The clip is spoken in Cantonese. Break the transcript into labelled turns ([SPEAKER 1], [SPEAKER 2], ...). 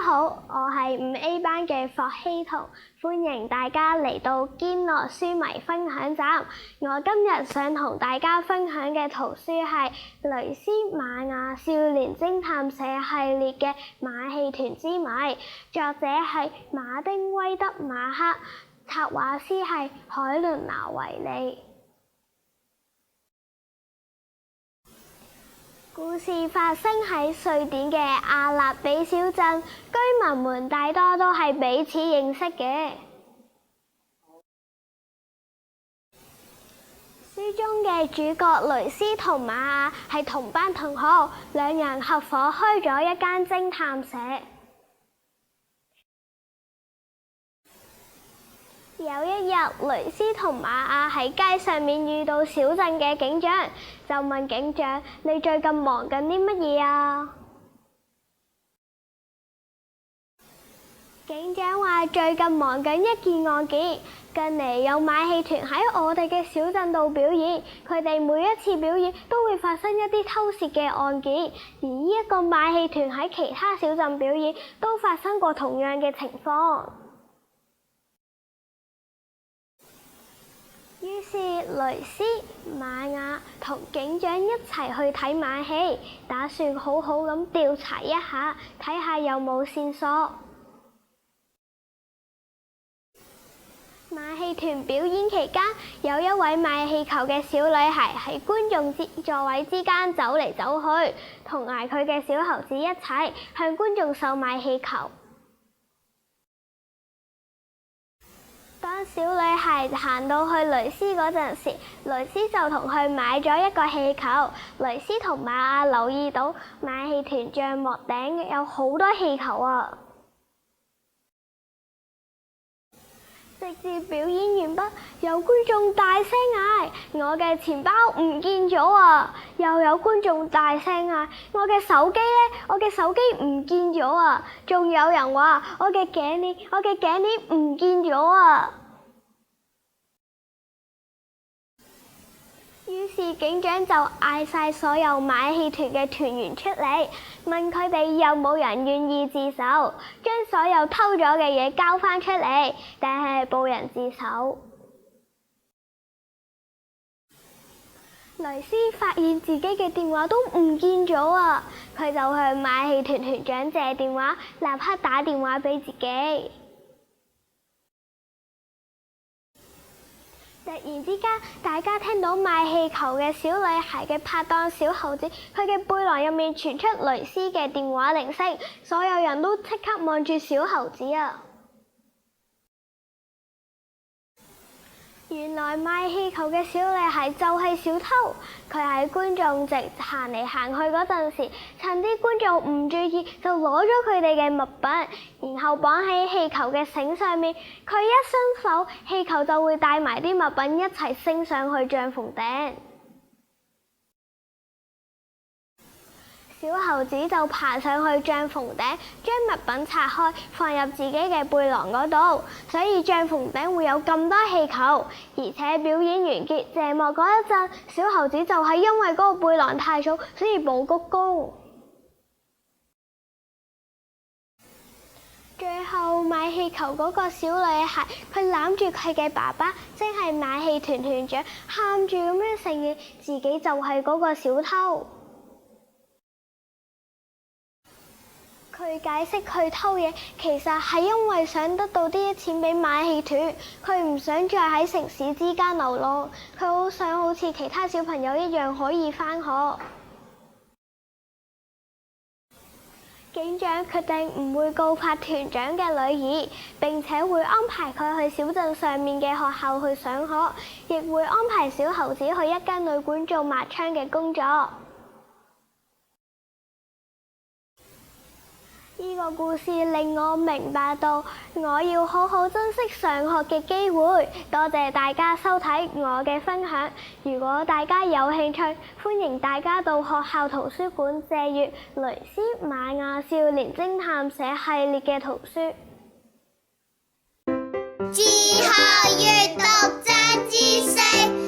[SPEAKER 1] 好，我係5A 班嘅霍希圖，歡迎大家嚟到堅樂書迷分享站。我今日想同大家分享嘅圖書係雷斯瑪雅少年偵探社系列嘅馬戲團之謎，作者係馬丁威德馬克，插畫師係海倫娜維利。故事發生喺瑞典嘅阿納比小鎮，居民們大多都係彼此認識嘅。書中嘅主角雷斯同瑪雅係同班同學，兩人合夥開咗一間偵探社。有一日，雷斯同瑪雅喺街上面遇到小鎮嘅警長，就問警長：你最近忙緊啲乜嘢啊？警長話最近忙緊一件案件，近嚟有馬戲團喺我哋嘅小鎮度表演，佢哋每一次表演都會發生一啲偷竊嘅案件，而呢一個馬戲團喺其他小鎮表演都發生過同樣嘅情況。於是雷斯、瑪雅同警長一齊去睇馬戲，打算好好咁調查一下，睇下有冇線索。馬戲團表演期間，有一位賣氣球嘅小女孩喺觀眾座位之間走嚟走去，同埋佢嘅小猴子一齊向觀眾售賣氣球。當小女孩行到去雷斯嗰陣時，雷斯就同佢買咗一個氣球。雷斯同瑪雅留意到馬戲團帳幕頂有好多氣球啊！直至表演完畢，有觀眾大聲嗌：我嘅錢包唔見咗啊！又有觀眾大聲嗌：我嘅手機呢？我嘅手機唔見咗啊！仲有人話：我嘅頸鏈唔見咗啊！於是警長就嗌晒所有馬戲團嘅團員出嚟，問佢哋有冇人願意自首，將所有偷咗嘅嘢交返出嚟，定係冇人自首。雷斯發現自己嘅電話都唔見咗啊！佢就向馬戲團團長借電話，立刻打電話俾自己。突然之間，大家聽到賣氣球嘅小女孩嘅拍檔小猴子，佢嘅背囊入面傳出雷斯嘅電話鈴聲，所有人都即刻望住小猴子啊！原來賣氣球嘅小女孩就係小偷，佢喺觀眾席行嚟行去嗰陣時，趁啲觀眾唔注意，就攞咗佢哋嘅物品，然後綁喺氣球嘅繩上面。佢一伸手，氣球就會帶埋啲物品一齊升上去帳篷頂。小猴子就爬上去帳篷頂，將物品拆開，放入自己嘅背囊嗰度，所以帳篷頂會有咁多氣球。而且表演完結謝幕嗰一陣，小猴子就係因為嗰個背囊太重，所以冇鞠躬。最後賣氣球嗰個小女孩，佢攬住佢嘅爸爸，即係馬戲團團長，喊住咁樣承認自己就係嗰個小偷。佢解釋佢偷嘢其實係因為想得到啲錢俾馬戲團，佢唔想再喺城市之間流浪，佢好想好似其他小朋友一樣可以返學。警長決定唔會告發團長嘅女兒，並且會安排佢去小鎮上面嘅學校去上學，亦會安排小猴子去一間旅館做抹窗嘅工作。呢個故事令我明白到，我要好好珍惜上學嘅機會。多謝大家收睇我嘅分享。如果大家有興趣，歡迎大家到學校圖書館借閱雷斯瑪雅少年偵探社系列嘅圖書。
[SPEAKER 2] 之後閱讀真知識。